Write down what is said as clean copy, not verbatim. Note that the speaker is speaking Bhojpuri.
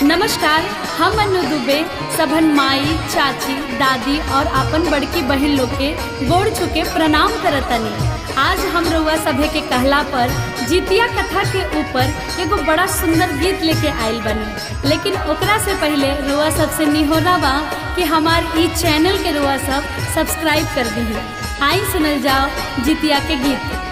नमस्कार, हम अनु दुबे सबन माई, चाची, दादी और अपन बड़की बहन लोग के गोड़ छुके प्रणाम करतनी। आज हम रउआ सभे के कहला पर जितिया कथा के ऊपर एगो बड़ा सुंदर गीत लेके आइल बनी। लेकिन ओकरा से पहले रउआ सबसे निहोरा बा कि हमार ई चैनल के रउआ सब सब्सक्राइब कर दी। आई सुनल जाओ जितिया के गीत।